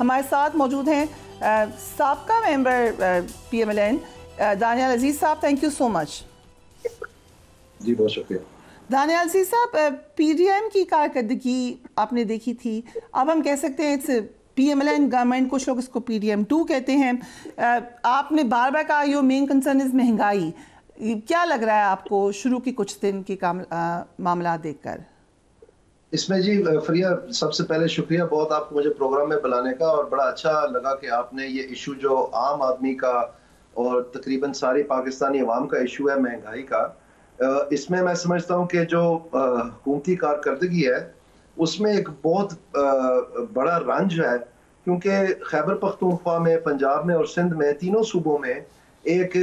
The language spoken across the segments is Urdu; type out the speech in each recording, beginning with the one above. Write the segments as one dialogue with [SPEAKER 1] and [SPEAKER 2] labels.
[SPEAKER 1] ہمارے ساتھ موجود ہیں سابقہ ممبر PMLN دانیال عزیز صاحب. تھینک یو سو مچ.
[SPEAKER 2] جی بہت شکریہ.
[SPEAKER 1] دانیال عزیز صاحب, PDM کی کارکردگی آپ نے دیکھی تھی, اب ہم کہہ سکتے ہیں PMLN گورنمنٹ, کچھ لوگ اس کو PDM2 کہتے ہیں. آپ نے بار بار کہا یور مین کنسرن از مہنگائی. کیا لگ رہا ہے آپ کو شروع کی کچھ دن کے معاملات دیکھ کر؟
[SPEAKER 2] اس میں جی فریہ, سب سے پہلے شکریہ بہت آپ کو مجھے پروگرام میں بلانے کا, اور بڑا اچھا لگا کہ آپ نے یہ ایشو جو عام آدمی کا اور تقریباً ساری پاکستانی عوام کا ایشو ہے مہنگائی کا, اس میں میں سمجھتا ہوں کہ جو حکومتی کارکردگی ہے اس میں ایک بہت بڑا رنج ہے, کیونکہ خیبر پختونخوا میں, پنجاب میں اور سندھ میں, تینوں صوبوں میں ایک,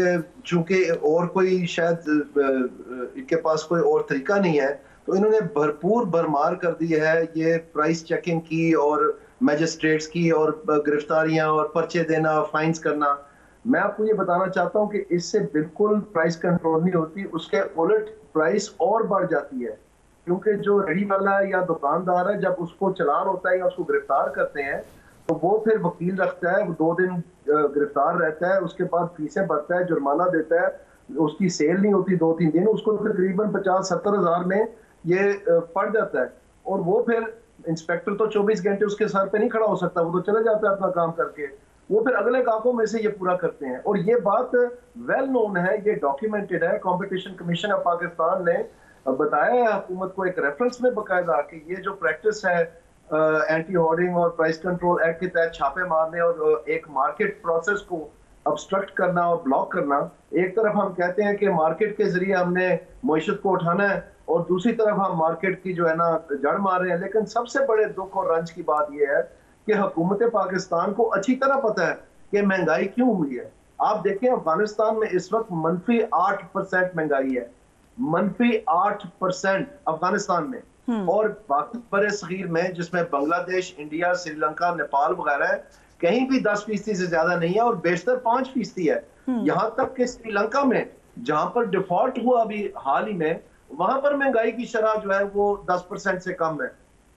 [SPEAKER 2] چونکہ اور کوئی شاید ان کے پاس کوئی اور طریقہ نہیں ہے, تو انہوں نے بھرپور بھرمار کر دی ہے یہ پرائس چیکنگ کی اور میجسٹریٹس کی اور گرفتاریاں اور پرچے دینا, فائنز کرنا. میں آپ کو یہ بتانا چاہتا ہوں کہ اس سے بالکل پرائس کنٹرول نہیں ہوتی, اس کے الٹ پرائس اور بڑھ جاتی ہے, کیونکہ جو ریڑھی والا ہے یا دکاندار ہے جب اس کو چلان ہوتا ہے یا اس کو گرفتار کرتے ہیں تو وہ پھر وکیل رکھتا ہے, وہ 2 دن گرفتار رہتا ہے, اس کے بعد فیسیں بھرتا ہے, جرمانہ دیتا ہے, اس کی سیل نہیں ہوتی 2-3 دن, اس کو تقریباً 50-70 ہزار میں یہ پڑ جاتا ہے. اور وہ پھر انسپیکٹر تو 24 گھنٹے اس کے سر پہ نہیں کھڑا ہو سکتا, وہ تو چلے جاتا ہے اپنا کام کر کے, وہ پھر اگلے گاہکوں میں سے یہ پورا کرتے ہیں. اور یہ بات ویل نون ہے, یہ ڈاکیومنٹڈ ہے, کمپٹیشن کمیشن آف پاکستان نے بتایا ہے حکومت کو ایک ریفرنس میں باقاعدہ کہ یہ جو پریکٹس ہے اینٹی ہارڈنگ اور پرائس کنٹرول ایکٹ کے تحت چھاپے مارنے اور ایک مارکیٹ پروسیس کو ابسٹرکٹ کرنا اور بلاک کرنا, ایک طرف ہم کہتے ہیں کہ مارکیٹ کے ذریعے ہم نے معیشت کو اٹھانا ہے اور دوسری طرف ہم مارکیٹ کی جو ہے نا جڑ مار رہے ہیں. لیکن سب سے بڑے دکھ اور رنج کی بات یہ ہے کہ حکومت پاکستان کو اچھی طرح پتہ ہے کہ مہنگائی کیوں ہوئی ہے. آپ دیکھیں افغانستان میں اس وقت -8% مہنگائی ہے, -8% افغانستان میں, اور باقی بر صغیر میں جس میں بنگلہ دیش, انڈیا, سری لنکا, نیپال وغیرہ ہے, کہیں بھی 10% سے زیادہ نہیں ہے اور بیشتر 5% ہے. یہاں تک کہ سری لنکا میں جہاں پر ڈیفالٹ ہوا ابھی حال ہی میں, وہاں پر مہنگائی کی شرح جو ہے وہ 10% سے کم ہے.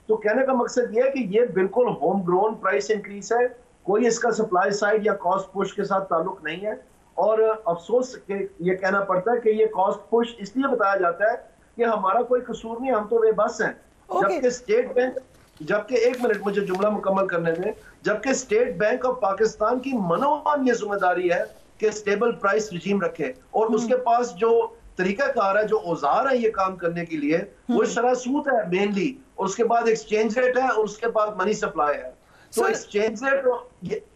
[SPEAKER 2] تو کہنے کا مقصد یہ ہے کہ یہ بالکل ہوم گرون پرائس انکریز ہے, کوئی اس کا سپلائی سائڈ یا کاسٹ پش کے ساتھ تعلق نہیں ہے. اور افسوس کہ یہ کہنا پڑتا ہے کہ یہ کاسٹ پش اس لیے بتایا جاتا ہے کہ ہمارا کوئی قصور نہیں, ہم تو بے بس ہیں. جبکہ اسٹیٹ بینک, جبکہ 1 منٹ مجھے جملہ مکمل کرنے دیں, جبکہ اسٹیٹ بینک آف پاکستان کی منوان یہ ذمہ داری ہے کہ اسٹیبل پرائس رجیم رکھے, اور اس کے پاس جو طریقہ کار ہے, جو اوزار ہے یہ کام کرنے کے لیے, وہ شرح سود ہے مینلی, اور اس کے بعد ایکسچینج ریٹ ہے, اور اس کے بعد منی سپلائی ہے. تو ایکسچینج ریٹ,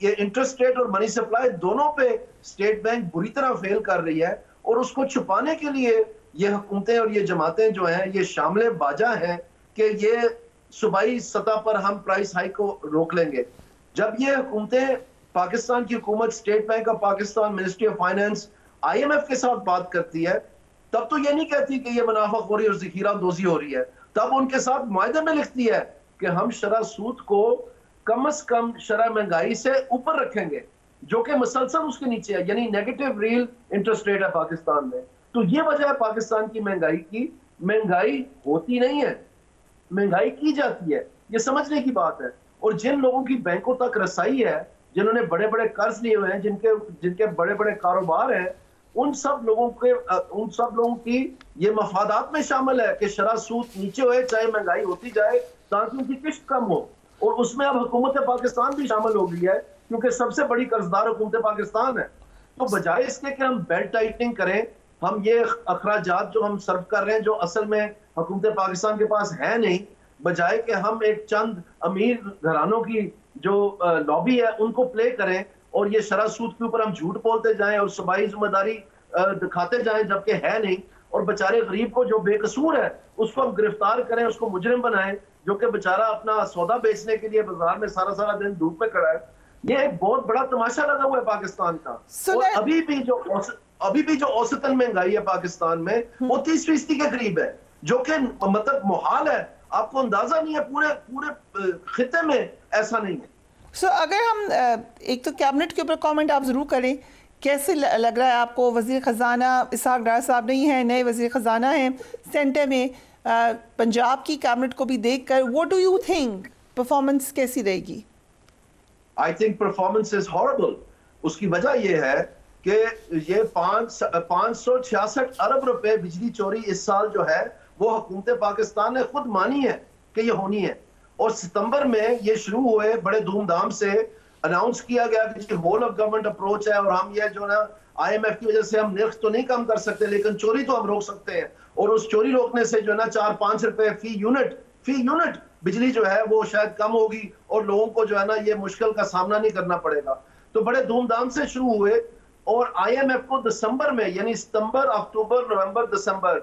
[SPEAKER 2] یہ انٹرسٹ ریٹ اور منی سپلائی دونوں پہ اسٹیٹ بینک بری طرح فیل کر رہی ہے, اور اس کو چھپانے کے لیے یہ حکومتیں اور یہ جماعتیں جو ہیں یہ شامل باجا ہیں کہ یہ صوبائی سطح پر ہم پرائس ہائی کو روک لیں گے. جب یہ حکومتیں, پاکستان کی حکومت, state bank of Pakistan, ministry of finance, IMF کے ساتھ بات کرتی ہے, تب تو یہ نہیں کہتی کہ یہ منافع خوری اور ذخیرہ دوزی ہو رہی ہے, تب ان کے ساتھ معاہدے میں لکھتی ہے کہ ہم شرح سود کو کم از کم شرح مہنگائی سے اوپر رکھیں گے, جو کہ مسلسل اس کے نیچے ہے, یعنی نیگیٹو ریل انٹرسٹ ریٹ ہے پاکستان میں. تو یہ وجہ ہے پاکستان کی مہنگائی کی. مہنگائی ہوتی نہیں ہے, مہنگائی کی جاتی ہے, یہ سمجھنے کی بات ہے. اور جن لوگوں کی بینکوں تک رسائی ہے, جنہوں نے بڑے بڑے قرض لیے ہوئے ہیں, جن کے بڑے بڑے کاروبار ہیں, ان سب لوگوں کی یہ مفادات میں شامل ہے کہ شرح سود نیچے ہوئے چاہے مہنگائی ہوتی جائے, تاکہ ان کی قسط کم ہو. اور اس میں اب حکومت پاکستان بھی شامل ہو گئی ہے, کیونکہ سب سے بڑی قرضدار حکومت پاکستان ہے. تو بجائے اس کے کہ ہم بیلٹ ٹائٹنگ کریں, ہم یہ اخراجات جو ہم صرف کر رہے ہیں جو اصل میں حکومت پاکستان کے پاس ہے نہیں, بجائے کہ ہم ایک چند امیر گھرانوں کی جو لابی ہے ان کو پلے کریں اور یہ شرح سود کے اوپر ہم جھوٹ بولتے جائیں اور صوبائی ذمہ داری دکھاتے جائیں جبکہ ہے نہیں, اور بیچارے غریب کو جو بے قصور ہے اس کو ہم گرفتار کریں, اس کو مجرم بنائیں, جو کہ بیچارہ اپنا سودا بیچنے کے لیے بازار میں سارا دن دھوپ میں کھڑا ہے. یہ ایک بہت بڑا تماشا لگا ہوا ہے پاکستان کا. اور ابھی بھی جو اوسطاً مہنگائی ہے پاکستان میں وہ 30% کے قریب ہے, جو کہ مطلب محال ہے, آپ کو اندازہ نہیں ہے, پورے خطے میں ایسا نہیں ہے.
[SPEAKER 1] اگر ہم ایک تو کیبنٹ کے اوپر کامنٹ آپ ضرور کریں, کیسے لگ رہا ہے آپ کو؟ وزیر خزانہ اسحاق ڈار صاحب نہیں ہیں, نئے وزیر خزانہ ہیں سینٹر میں, پنجاب کی کیبنٹ کو بھی دیکھ کر what do you think performance کیسی رہے گی؟
[SPEAKER 2] I think performance is horrible. اس کی وجہ یہ ہے کہ یہ 566 ارب روپے بجلی چوری اس سال جو ہے وہ حکومت پاکستان نے خود مانی ہے کہ یہ ہونی ہے. اور ستمبر میں یہ شروع ہوئے بڑے دھوم دھام سے, اناؤنس کیا گیا کہ ہول آف گورنمنٹ اپروچ ہے اور ہم یہ جو نا IMF کی وجہ سے ہم نرخ تو نہیں کم کر سکتے لیکن چوری تو ہم روک سکتے ہیں. اور اس چوری روکنے سے جو ہے نا 4-5 روپے فی یونٹ بجلی جو ہے وہ شاید کم ہوگی اور لوگوں کو جو ہے نا یہ مشکل کا سامنا نہیں کرنا پڑے گا. تو بڑے دھوم دھام سے شروع ہوئے اور IMF کو دسمبر میں یعنی ستمبر, اکتوبر, نومبر, دسمبر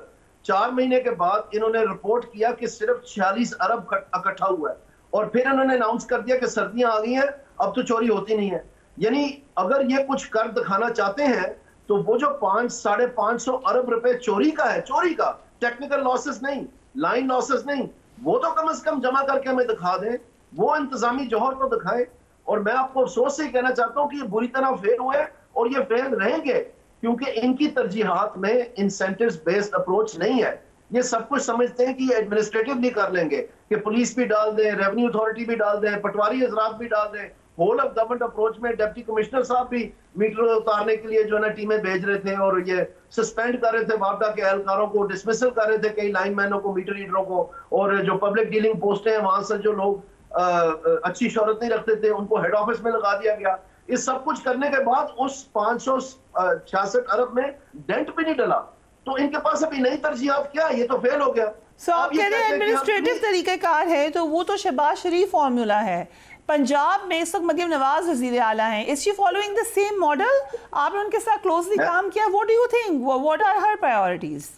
[SPEAKER 2] 4 مہینے کے بعد انہوں نے رپورٹ کیا کہ صرف 46 ارب اکٹھا ہوا ہے. اور پھر انہوں نے اناؤنس کر دیا کہ سردیاں آ گئی ہیں اب تو چوری ہوتی نہیں ہے. یعنی اگر یہ کچھ کر دکھانا چاہتے ہیں تو وہ جو 500-550 ارب روپے چوری کا ہے, چوری کا, ٹیکنیکل لاسز نہیں, لائن لاسز نہیں, وہ تو کم از کم جمع کر کے ہمیں دکھا دیں, وہ انتظامی جوہر تو دکھائیں. اور میں آپ کو افسوس سے کہنا چاہتا ہوں کہ یہ بری طرح فیل ہوئے اور یہ فیل رہیں گے کیونکہ ان کی ترجیحات میں انسینٹیوز بیسڈ اپروچ نہیں ہے. یہ سب کچھ سمجھتے ہیں کہ یہ ایڈمنسٹریٹولی کر لیں گے کہ پولیس بھی ڈال دیں, ریونیو اتھارٹی بھی ڈال دیں, پٹواری حضرات بھی ڈال دیں. ہول آف گورنمنٹ اپروچ میں ڈپٹی کمشنر صاحب بھی میٹر اتارنے کے لیے جو ہے نا ٹیمیں بھیج رہے تھے اور یہ سسپینڈ کر رہے تھے وابڈا کے اہلکاروں کو, ڈسمسل کر رہے تھے کئی لائن مینوں کو, میٹر ریڈروں کو, اور جو پبلک ڈیلنگ پوسٹیں ہیں وہاں سے جو لوگ اچھی شہرت نہیں رکھتے تھے ان کو ہیڈ آفس میں لگا دیا گیا. اس سب کچھ کرنے کے بعد اس 566 ارب میں ڈینٹ بھی نہیں ڈلا. تو ان کے پاس ابھی نئی ترجیحات کیا, یہ تو فیل ہو گیا.
[SPEAKER 1] آپ کہہ رہے ہیں ایڈمنسٹریٹو طریقہ کار ہے تو وہ تو شہباز شریف فارمولا ہے. پنجاب میں اس وقت مریم نواز وزیر اعلیٰ ہیں. Is she following the same model? آپ نے ان کے ساتھ کلوزلی کام کیا. What do you think? What are her priorities?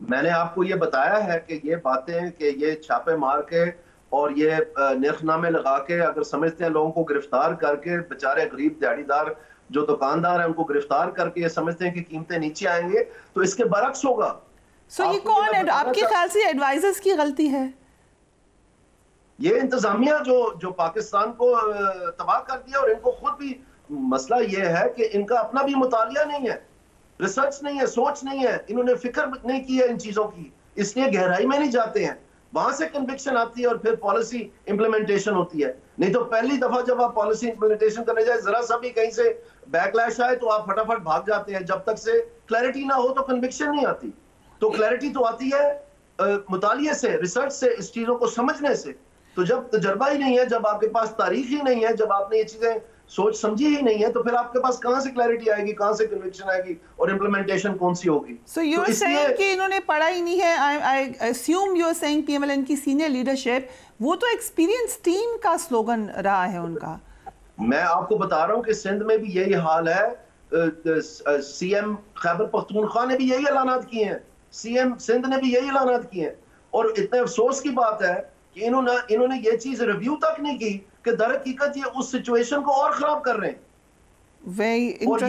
[SPEAKER 2] میں نے آپ کو یہ بتایا ہے کہ یہ باتیں کہ یہ چھاپے مار کے اور یہ نرخ نامے لگا کے اگر سمجھتے ہیں لوگوں کو گرفتار کر کے, بیچارے غریب دیہڑی دار جو دکاندار ہیں ان کو گرفتار کر کے یہ سمجھتے ہیں کہ قیمتیں نیچے آئیں گے, تو اس کے برعکس ہوگا.
[SPEAKER 1] سو یہ کون ہے آپ کے خیال سے ایڈوائزرز کی غلطی ہے؟
[SPEAKER 2] یہ انتظامیہ جو پاکستان کو تباہ کر دیا, اور ان کو خود بھی مسئلہ یہ ہے کہ ان کا اپنا بھی مطالعہ نہیں ہے, ریسرچ نہیں ہے, سوچ نہیں ہے, انہوں نے فکر نہیں کی ہے ان چیزوں کی, اس لیے گہرائی میں نہیں جاتے ہیں. وہاں سے کنوکشن آتی ہے اور پھر پالیسی امپلیمنٹیشن ہوتی ہے. نہیں تو پہلی دفعہ جب آپ پالیسی امپلیمنٹیشن کرنے جائے ذرا سا بھی کہیں سے بیک لیش آئے تو آپ فٹافٹ بھاگ جاتے ہیں. جب تک سے کلیئرٹی نہ ہو تو کنوکشن نہیں آتی. تو کلیئرٹی تو آتی ہے مطالعے سے, ریسرچ سے, اس چیزوں کو سمجھنے سے. تو جب تجربہ ہی نہیں ہے, جب آپ کے پاس تاریخ ہی نہیں ہے, جب آپ نے یہ چیزیں سوچ سمجھی ہی نہیں ہے, تو پھر آپ کے پاس کہاں سے کلیئرٹی آئے گی, کہاں سے کنوکشن آئے گی اور امپلیمنٹیشن کون سی ہوگی.
[SPEAKER 1] So you're saying کہ انہوں نے پڑھا ہی نہیں ہے. I assume you're saying PMLN کی سینئر لیڈرشپ وہ تو ایکسپیرینس ٹیم کا سلوگن رہا ہے ان کا.
[SPEAKER 2] میں آپ کو بتا رہا ہوں کہ سندھ میں بھی یہی حال ہے. CM خیبر پختونخوا نے بھی یہی اعلانات کیے ہیں, CM سندھ نے بھی یہی اعلانات کیے ہیں. اور اتنے افسوس کی بات ہے کہ انہوں نے یہ چیز ریویو تک نہیں کی کہ در حقیقت یہ اس سچویشن کو اور خراب کر رہے ہیں. اور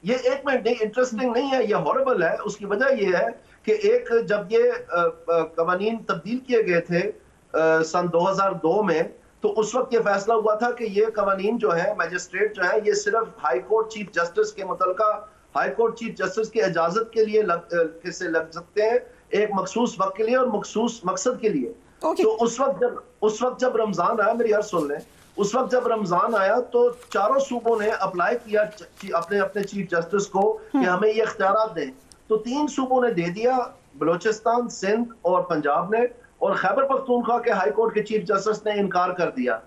[SPEAKER 2] یہ ایک منٹ نہیں, انٹرسٹنگ نہیں ہے, یہ ہاربل ہے. اس کی وجہ یہ ہے کہ ایک جب یہ قوانین تبدیل کیے گئے تھے سن 2002 میں, تو اس وقت یہ فیصلہ ہوا تھا کہ یہ قوانین جو ہے میجسٹریٹ جو ہے یہ صرف ہائی کورٹ چیف جسٹس کے متعلقہ ہائی کورٹ چیف جسٹس کی اجازت کے لیے لگ سکتے ہیں ایک مخصوص وقت کے لیے اور مخصوص مقصد کے لیے. تو اس وقت جب رمضان آیا, میری عرض سن لیں, اس وقت جب رمضان آیا تو چاروں صوبوں نے اپلائی کیا اپنے چیف جسٹس کو کہ ہمیں یہ اختیارات دیں. تو 3 صوبوں نے دے دیا, بلوچستان, سندھ اور پنجاب نے, اور خیبر پختونخوا کے ہائی کورٹ کے چیف جسٹس نے انکار کر دیا.